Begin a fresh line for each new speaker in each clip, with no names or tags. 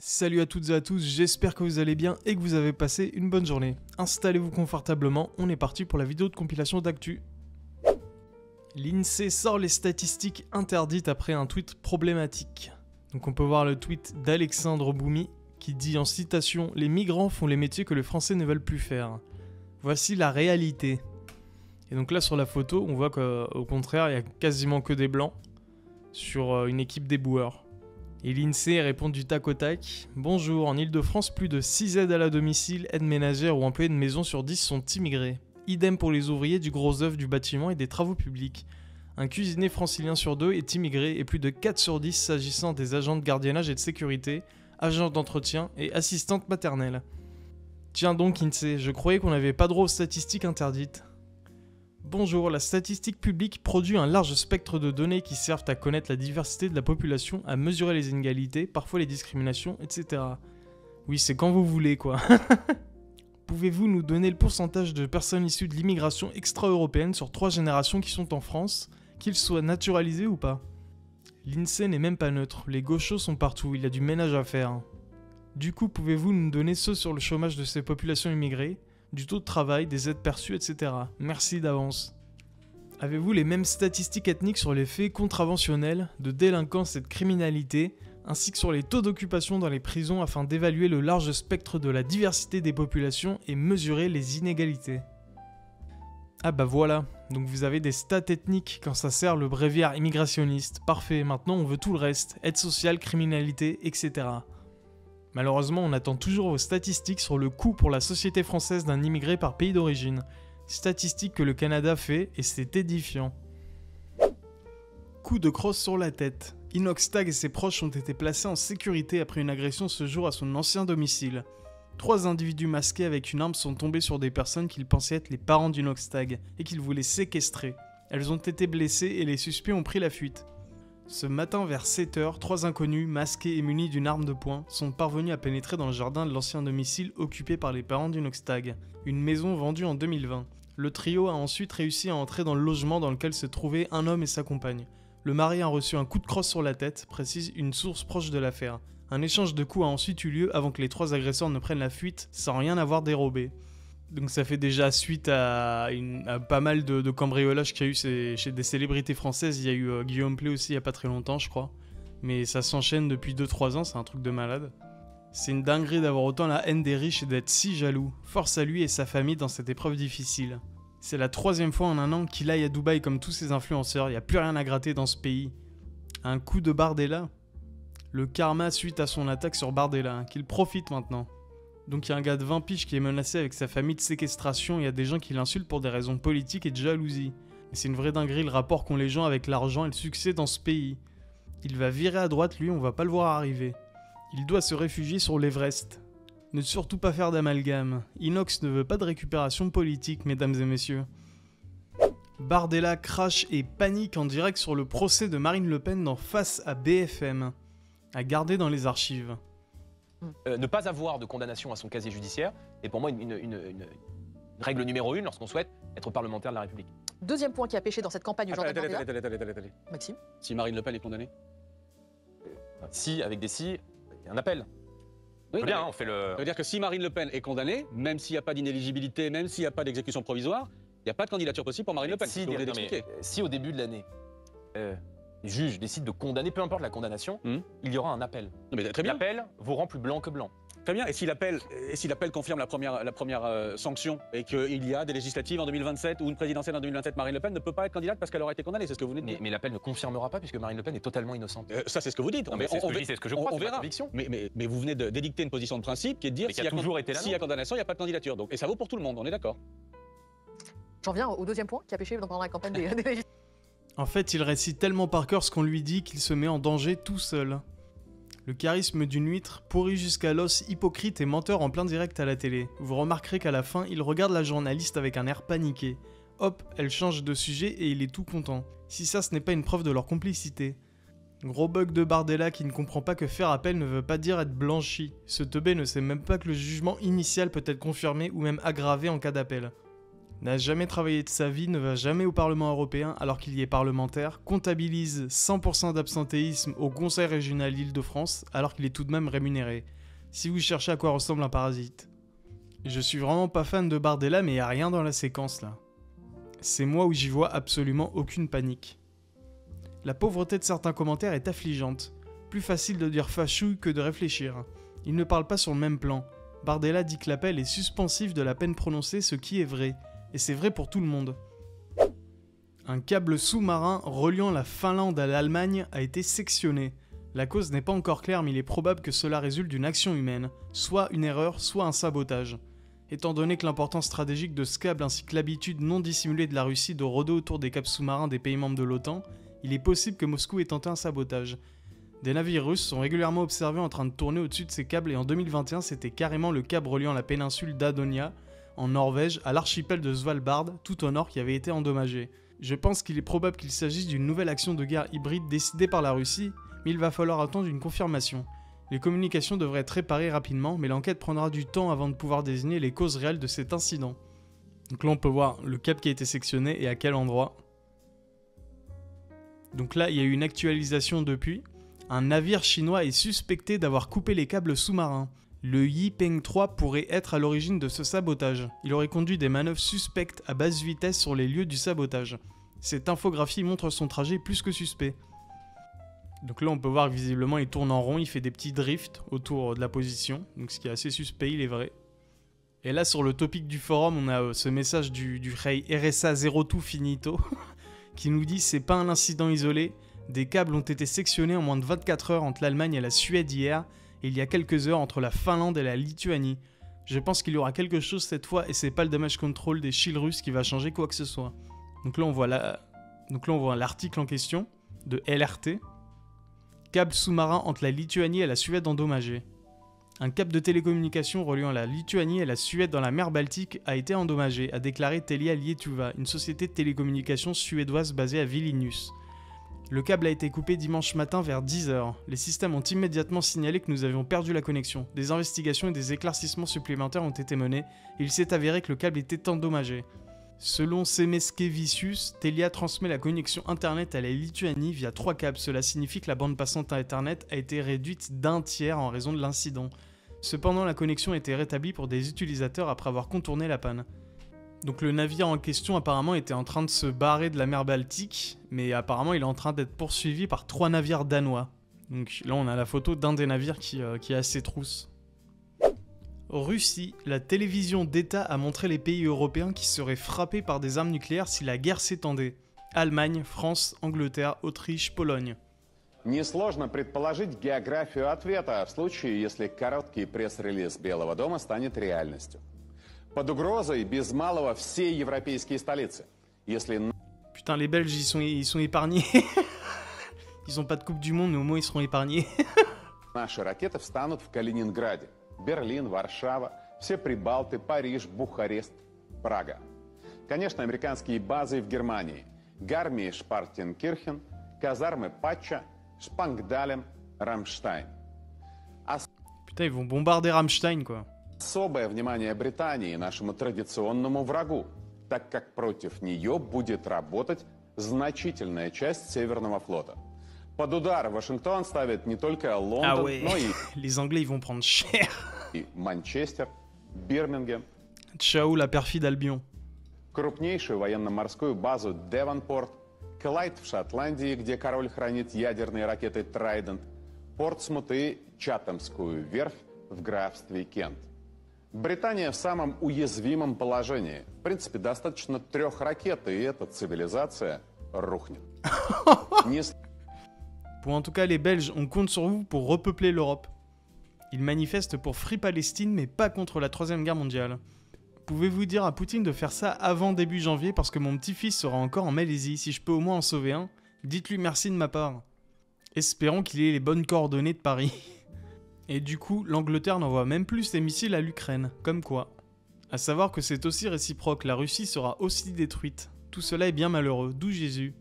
Salut à toutes et à tous, j'espère que vous allez bien et que vous avez passé une bonne journée. Installez-vous confortablement, on est parti pour la vidéo de compilation d'actu. L'INSEE sort les statistiques interdites après un tweet problématique. Donc on peut voir le tweet d'Alexandre Boumi qui dit en citation « Les migrants font les métiers que les Français ne veulent plus faire. Voici la réalité ». Et donc là sur la photo, on voit qu'au contraire, il y a quasiment que des blancs sur une équipe d'éboueurs. Et l'INSEE répond du tac au tac. Bonjour, en Ile-de-France, plus de 6 aides à la domicile, aides ménagères ou employés de maison sur 10 sont immigrés. Idem pour les ouvriers du gros œuvre du bâtiment et des travaux publics. Un cuisinier francilien sur 2 est immigré et plus de 4 sur 10 s'agissant des agents de gardiennage et de sécurité, agents d'entretien et assistantes maternelles. Tiens donc INSEE, je croyais qu'on n'avait pas droit aux statistiques interdites. Bonjour, la statistique publique produit un large spectre de données qui servent à connaître la diversité de la population, à mesurer les inégalités, parfois les discriminations, etc. Oui, c'est quand vous voulez, quoi. Pouvez-vous nous donner le pourcentage de personnes issues de l'immigration extra-européenne sur 3 générations qui sont en France, qu'ils soient naturalisés ou pas? L'INSEE n'est même pas neutre, les gauchos sont partout, il y a du ménage à faire. Du coup, pouvez-vous nous donner ceux sur le chômage de ces populations immigrées, du taux de travail, des aides perçues, etc. Merci d'avance. Avez-vous les mêmes statistiques ethniques sur les faits contraventionnels, de délinquance et de criminalité, ainsi que sur les taux d'occupation dans les prisons afin d'évaluer le large spectre de la diversité des populations et mesurer les inégalités? Ah bah voilà, donc vous avez des stats ethniques quand ça sert le bréviaire immigrationniste. Parfait, maintenant on veut tout le reste, aide sociale, criminalité, etc. Malheureusement, on attend toujours vos statistiques sur le coût pour la société française d'un immigré par pays d'origine. Statistiques que le Canada fait et c'est édifiant. Coup de crosse sur la tête. Inoxtag et ses proches ont été placés en sécurité après une agression ce jour à son ancien domicile. 3 individus masqués avec une arme sont tombés sur des personnes qu'ils pensaient être les parents d'Inoxtag et qu'ils voulaient séquestrer. Elles ont été blessées et les suspects ont pris la fuite. Ce matin vers 7h, 3 inconnus, masqués et munis d'une arme de poing, sont parvenus à pénétrer dans le jardin de l'ancien domicile occupé par les parents d'Inoxtag, une maison vendue en 2020. Le trio a ensuite réussi à entrer dans le logement dans lequel se trouvaient un homme et sa compagne. Le mari a reçu un coup de crosse sur la tête, précise une source proche de l'affaire. Un échange de coups a ensuite eu lieu avant que les 3 agresseurs ne prennent la fuite sans rien avoir dérobé. Donc ça fait déjà suite à pas mal de cambriolages qu'il y a eu chez des célébrités françaises. Il y a eu Guillaume Play aussi il y a pas très longtemps je crois. Mais ça s'enchaîne depuis 2-3 ans, c'est un truc de malade. C'est une dinguerie d'avoir autant la haine des riches et d'être si jaloux. Force à lui et sa famille dans cette épreuve difficile. C'est la 3e fois en un an qu'il aille à Dubaï comme tous ses influenceurs, il n'y a plus rien à gratter dans ce pays. Un coup de Bardella. Le karma suite à son attaque sur Bardella, qu'il profite maintenant. Donc il y a un gars de 20 piges qui est menacé avec sa famille de séquestration et il y a des gens qui l'insultent pour des raisons politiques et de jalousie. Et c'est une vraie dinguerie le rapport qu'ont les gens avec l'argent et le succès dans ce pays. Il va virer à droite lui, on va pas le voir arriver. Il doit se réfugier sur l'Everest. Ne surtout pas faire d'amalgame. Inox ne veut pas de récupération politique, mesdames et messieurs. Bardella crache et panique en direct sur le procès de Marine Le Pen dans Face à BFM. À garder dans les archives.
Ne pas avoir de condamnation à son casier judiciaire est pour moi une règle numéro 1 lorsqu'on souhaite être parlementaire de la République.
Deuxième point qui a pêché dans cette campagne du Jordan Bardella.
Attendez.
Maxime.
Si Marine Le Pen est condamnée?
Si, avec des si, il y a un appel.
Oui,
Bien, on fait le...
Ça veut dire que si Marine Le Pen est condamnée, même s'il n'y a pas d'inéligibilité, même s'il n'y a pas d'exécution provisoire, il n'y a pas de candidature possible pour Marine Le Pen.
Si,
c'est ce que vous venez d'expliquer.
si au début de l'année, les juges décident de condamner, peu importe la condamnation, il y aura un appel.
Non, mais très bien.
L'appel vous rend plus blanc que blanc.
Très bien. Et si l'appel confirme la première sanction et qu'il y a des législatives en 2027 ou une présidentielle en 2027, Marine Le Pen ne peut pas être candidate parce qu'elle aura été condamnée. C'est ce que vous venez de dire.
Mais l'appel ne confirmera pas puisque Marine Le Pen est totalement innocente.
Ça, c'est ce que vous dites.
Non, mais c'est ce que je dis, c'est ce que je crois,
on
c'est ma
verra.
conviction.
Mais vous venez d'édicter une position de principe qui est de dire s'il y a condamnation, il n'y a pas de candidature. Donc, et ça vaut pour tout le monde, on est d'accord.
J'en viens au deuxième point qui a pêché pendant la campagne des législatives.
En fait, il récite tellement par cœur ce qu'on lui dit qu'il se met en danger tout seul. Le charisme d'une huître, pourri jusqu'à l'os, hypocrite et menteur en plein direct à la télé. Vous remarquerez qu'à la fin, il regarde la journaliste avec un air paniqué. Hop, elle change de sujet et il est tout content. Si ça, ce n'est pas une preuve de leur complicité. Gros bug de Bardella qui ne comprend pas que faire appel ne veut pas dire être blanchi. Ce teubé ne sait même pas que le jugement initial peut être confirmé ou même aggravé en cas d'appel. n'a jamais travaillé de sa vie, ne va jamais au Parlement européen alors qu'il y est parlementaire, comptabilise 100% d'absentéisme au Conseil régional d'Île-de-France alors qu'il est tout de même rémunéré. Si vous cherchez à quoi ressemble un parasite. Je suis vraiment pas fan de Bardella, mais y a rien dans la séquence là. C'est moi où j'y vois absolument aucune panique. La pauvreté de certains commentaires est affligeante. Plus facile de dire fachouille que de réfléchir. Ils ne parlent pas sur le même plan. Bardella dit que l'appel est suspensif de la peine prononcée, ce qui est vrai. Et c'est vrai pour tout le monde. Un câble sous-marin reliant la Finlande à l'Allemagne a été sectionné. La cause n'est pas encore claire, mais il est probable que cela résulte d'une action humaine, soit une erreur, soit un sabotage. Étant donné que l'importance stratégique de ce câble ainsi que l'habitude non dissimulée de la Russie de rôder autour des câbles sous-marins des pays membres de l'OTAN, il est possible que Moscou ait tenté un sabotage. Des navires russes sont régulièrement observés en train de tourner au-dessus de ces câbles et en 2021 c'était carrément le câble reliant la péninsule d'Adonia, en Norvège, à l'archipel de Svalbard, tout au nord, qui avait été endommagé. Je pense qu'il est probable qu'il s'agisse d'une nouvelle action de guerre hybride décidée par la Russie, mais il va falloir attendre une confirmation. Les communications devraient être réparées rapidement, mais l'enquête prendra du temps avant de pouvoir désigner les causes réelles de cet incident. Donc là on peut voir le câble qui a été sectionné et à quel endroit. Donc là il y a eu une actualisation depuis. Un navire chinois est suspecté d'avoir coupé les câbles sous-marins. Le Yipeng 3 pourrait être à l'origine de ce sabotage. Il aurait conduit des manœuvres suspectes à basse vitesse sur les lieux du sabotage. Cette infographie montre son trajet plus que suspect. Donc là on peut voir que visiblement il tourne en rond, il fait des petits drifts autour de la position, donc ce qui est assez suspect, il est vrai. Et là sur le topic du forum on a ce message du Rei RSA 02 Finito qui nous dit c'est pas un incident isolé, des câbles ont été sectionnés en moins de 24 heures entre l'Allemagne et la Suède hier, et il y a quelques heures entre la Finlande et la Lituanie. Je pense qu'il y aura quelque chose cette fois et c'est pas le damage control des shields russes qui va changer quoi que ce soit. Donc là on voit l'article en question de LRT. Câble sous-marin entre la Lituanie et la Suède endommagé. Un câble de télécommunication reliant la Lituanie et la Suède dans la mer Baltique a été endommagé, a déclaré Telia Lietuva, une société de télécommunications suédoise basée à Vilnius. Le câble a été coupé dimanche matin vers 10h. Les systèmes ont immédiatement signalé que nous avions perdu la connexion. Des investigations et des éclaircissements supplémentaires ont été menés et il s'est avéré que le câble était endommagé. Selon Semeskevicius, Telia transmet la connexion Internet à la Lituanie via 3 câbles. Cela signifie que la bande passante à Internet a été réduite d'un tiers en raison de l'incident. Cependant, la connexion a été rétablie pour des utilisateurs après avoir contourné la panne. Donc le navire en question apparemment était en train de se barrer de la mer Baltique, mais apparemment il est en train d'être poursuivi par 3 navires danois. Donc là on a la photo d'un des navires qui est à ses trousses. Russie, la télévision d'État a montré les pays européens qui seraient frappés par des armes nucléaires si la guerre s'étendait. Allemagne, France, Angleterre, Autriche, Pologne.
Несложно предположить географию ответа в случае, если короткий пресс-релиз Белого дома станет реальностью. Под угрозой без малого все европейские столицы. Если...
Putain, les Belges, ils sont épargnés. Ils ont pas de Coupe du Monde, mais au moins ils seront épargnés.
Наши ракеты встанут в Калининграде. Берлин, Варшава, все Прибалты, Париж, Бухарест, Прага. Конечно, американские базы в Германии. Гармии Шпартенкирхен, казармы Патча, Шпангдалем, Рамштайн.
Putain, ils vont bombarder Rammstein, quoi.
Особое внимание Британии, нашему традиционному врагу, так как против нее будет работать значительная часть Северного флота. Под удар Вашингтон ставит не только Лондон, но и...
Les Anglais, ils vont prendre cher.
И Манчестер, Бирмингем.
Ciao, la perfide Albion.
Крупнейшую военно-морскую базу Девонпорт, Клайд в Шотландии, где король хранит ядерные ракеты Трайдент, Портсмут и Чатамскую верфь в графстве Кент. Британия в самом уязвимом положении. В принципе, достаточно 3 ракет, и эта цивилизация рухнет.
Bon, en tout cas, les Belges, on compte sur vous pour repeupler l'Europe. Ils manifestent pour Free Palestine, mais pas contre la 3ème guerre mondiale. Pouvez-vous dire à Poutine de faire ça avant début janvier parce que mon petit-fils sera encore en Malaisie. Si je peux au moins en sauver un, dites-lui merci de ma part. Espérons qu'il ait les bonnes coordonnées de Paris. Et du coup, l'Angleterre n'envoie même plus ses missiles à l'Ukraine. Comme quoi. À savoir que c'est aussi réciproque, la Russie sera aussi détruite. Tout cela est bien malheureux, d'où Jésus.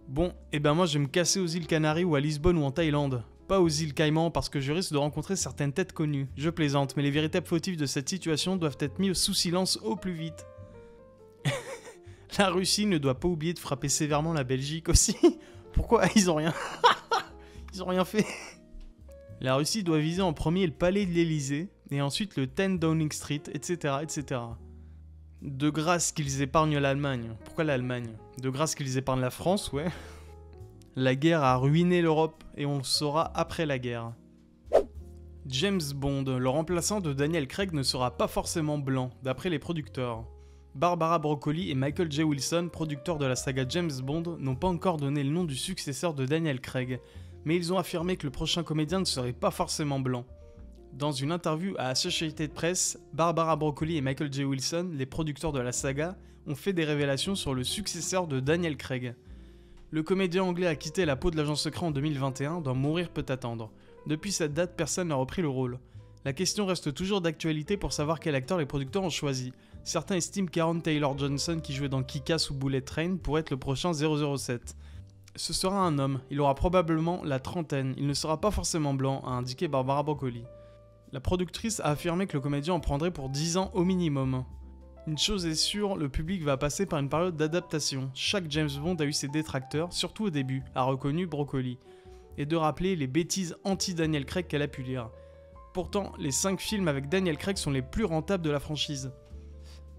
Bon, et ben moi je vais me casser aux îles Canaries ou à Lisbonne ou en Thaïlande. Pas aux îles Caïmans parce que je risque de rencontrer certaines têtes connues. Je plaisante, mais les véritables fautifs de cette situation doivent être mis sous silence au plus vite. La Russie ne doit pas oublier de frapper sévèrement la Belgique aussi. Pourquoi ils ont rien ils ont rien fait. La Russie doit viser en premier le palais de l'Elysée, et ensuite le 10 Downing Street, etc., etc. De grâce qu'ils épargnent l'Allemagne. Pourquoi l'Allemagne? De grâce qu'ils épargnent la France, ouais. La guerre a ruiné l'Europe, et on le saura après la guerre. James Bond, le remplaçant de Daniel Craig, ne sera pas forcément blanc, d'après les producteurs. Barbara Broccoli et Michael J. Wilson, producteurs de la saga James Bond, n'ont pas encore donné le nom du successeur de Daniel Craig, mais ils ont affirmé que le prochain comédien ne serait pas forcément blanc. Dans une interview à Associated Press, Barbara Broccoli et Michael J. Wilson, les producteurs de la saga, ont fait des révélations sur le successeur de Daniel Craig. Le comédien anglais a quitté la peau de l'agent secret en 2021 dans Mourir peut attendre. Depuis cette date, personne n'a repris le rôle. La question reste toujours d'actualité pour savoir quel acteur les producteurs ont choisi. Certains estiment qu'Aaron Taylor-Johnson, qui jouait dans Kick-Ass ou Bullet Train, pourrait être le prochain 007. Ce sera un homme, il aura probablement la trentaine, il ne sera pas forcément blanc, a indiqué Barbara Broccoli. La productrice a affirmé que le comédien en prendrait pour 10 ans au minimum. Une chose est sûre, le public va passer par une période d'adaptation. Chaque James Bond a eu ses détracteurs, surtout au début, a reconnu Broccoli. Et de rappeler les bêtises anti-Daniel Craig qu'elle a pu lire. Pourtant, les 5 films avec Daniel Craig sont les plus rentables de la franchise.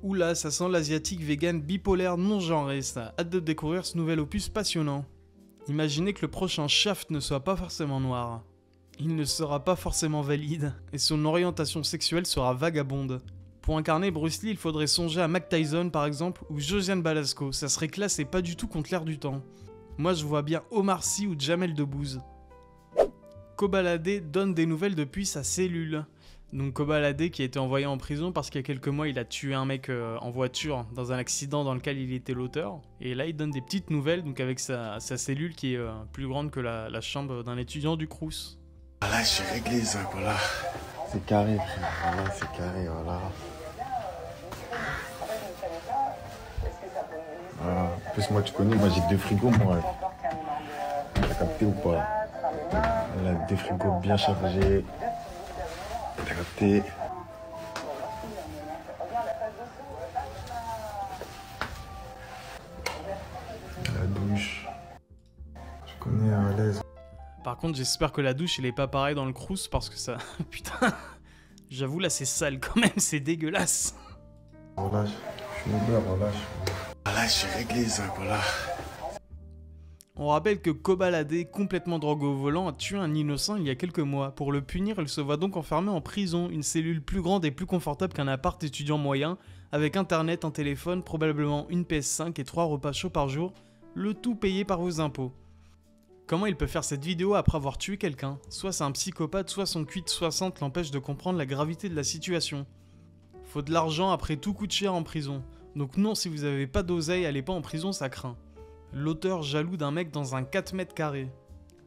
Oula, ça sent l'asiatique vegan bipolaire non genré ça. Hâte de découvrir ce nouvel opus passionnant. Imaginez que le prochain Shaft ne soit pas forcément noir. Il ne sera pas forcément valide, et son orientation sexuelle sera vagabonde. Pour incarner Bruce Lee, il faudrait songer à Mike Tyson par exemple, ou Josiane Balasco, ça serait classe et pas du tout contre l'air du temps. Moi je vois bien Omar Sy ou Jamel Debbouze. Kobalade donne des nouvelles depuis sa cellule. Donc Kobalade qui a été envoyé en prison parce qu'il y a quelques mois il a tué un mec en voiture dans un accident dans lequel il était l'auteur. Et là il donne des petites nouvelles donc avec sa cellule qui est plus grande que la chambre d'un étudiant du Crous.
Voilà, j'ai réglé ça, voilà. C'est carré, frère. Voilà, c'est carré, voilà. Voilà. En plus, moi, tu connais, moi, j'ai 2 frigos, moi. T'as capté ou pas? Voilà, 2 frigos bien chargés. T'as capté? La douche. Je connais à l'aise.
Par contre, j'espère que la douche, elle est pas pareille dans le Crous parce que ça... Putain, j'avoue, là, c'est sale quand même, c'est dégueulasse.
Relâche, je suis ouvert, relâche. Voilà, j'ai réglé ça, voilà.
On rappelle que Kobalade, complètement drogué au volant, a tué un innocent il y a quelques mois. Pour le punir, il se voit donc enfermé en prison, une cellule plus grande et plus confortable qu'un appart étudiant moyen, avec internet, un téléphone, probablement une PS5 et 3 repas chauds par jour, le tout payé par vos impôts. Comment il peut faire cette vidéo après avoir tué quelqu'un? Soit c'est un psychopathe, soit son QI de 60 l'empêche de comprendre la gravité de la situation. Faut de l'argent, après tout coûte cher en prison. Donc non, si vous avez pas d'oseille, allez pas en prison, ça craint. L'auteur jaloux d'un mec dans un 4 mètres carrés.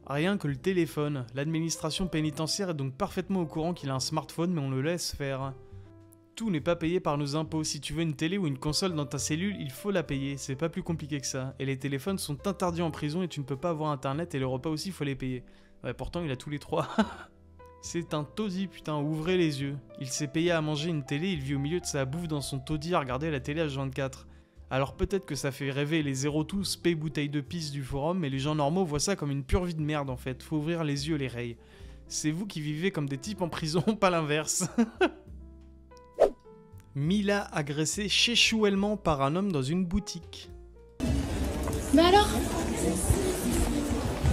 Rien que le téléphone, l'administration pénitentiaire est donc parfaitement au courant qu'il a un smartphone mais on le laisse faire. Tout n'est pas payé par nos impôts, si tu veux une télé ou une console dans ta cellule, il faut la payer, c'est pas plus compliqué que ça. Et les téléphones sont interdits en prison et tu ne peux pas avoir internet et les repas aussi, il faut les payer. Ouais, pourtant il a tous les 3. C'est un taudis, putain, ouvrez les yeux. Il s'est payé à manger une télé, il vit au milieu de sa bouffe dans son taudis à regarder la télé H24. Alors peut-être que ça fait rêver les 02 paye bouteille de pisse du forum, mais les gens normaux voient ça comme une pure vie de merde en fait, faut ouvrir les yeux les reilles. C'est vous qui vivez comme des types en prison, pas l'inverse. Mila agressée sexuellement par un homme dans une boutique.
Mais alors?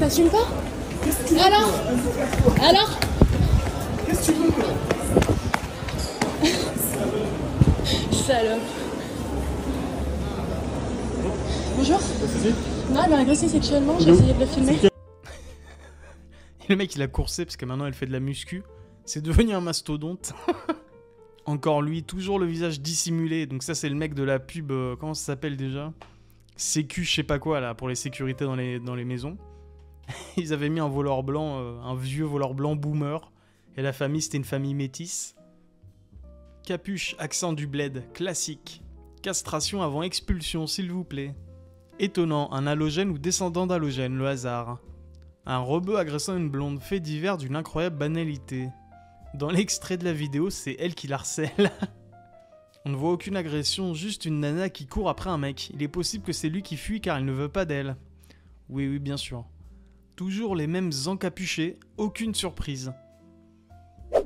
T'assumes pas? Alors? Qu'est-ce que tu veux? Salope. Bonjour. Non, elle m'a agressé sexuellement, j'ai essayé de le filmer.
Et le mec il a coursé parce que maintenant elle fait de la muscu. C'est devenu un mastodonte. Encore lui, toujours le visage dissimulé. Donc ça c'est le mec de la pub, comment ça s'appelle déjà? Sécu je sais pas quoi là, pour les sécurités dans les maisons. Ils avaient mis un voleur blanc, un vieux voleur blanc boomer. Et la famille c'était une famille métisse. Capuche, accent du bled, classique. Castration avant expulsion s'il vous plaît. Étonnant, un halogène ou descendant d'halogène, le hasard. Un rebeu agressant une blonde, fait divers d'une incroyable banalité. Dans l'extrait de la vidéo, c'est elle qui l'harcèle. On ne voit aucune agression, juste une nana qui court après un mec. Il est possible que c'est lui qui fuit car il ne veut pas d'elle. Oui, bien sûr. Toujours les mêmes encapuchés, aucune surprise.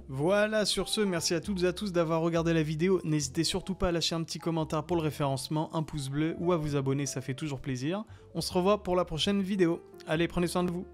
Voilà, sur ce, merci à toutes et à tous d'avoir regardé la vidéo. N'hésitez surtout pas à lâcher un petit commentaire pour le référencement, un pouce bleu ou à vous abonner, ça fait toujours plaisir. On se revoit pour la prochaine vidéo. Allez, prenez soin de vous.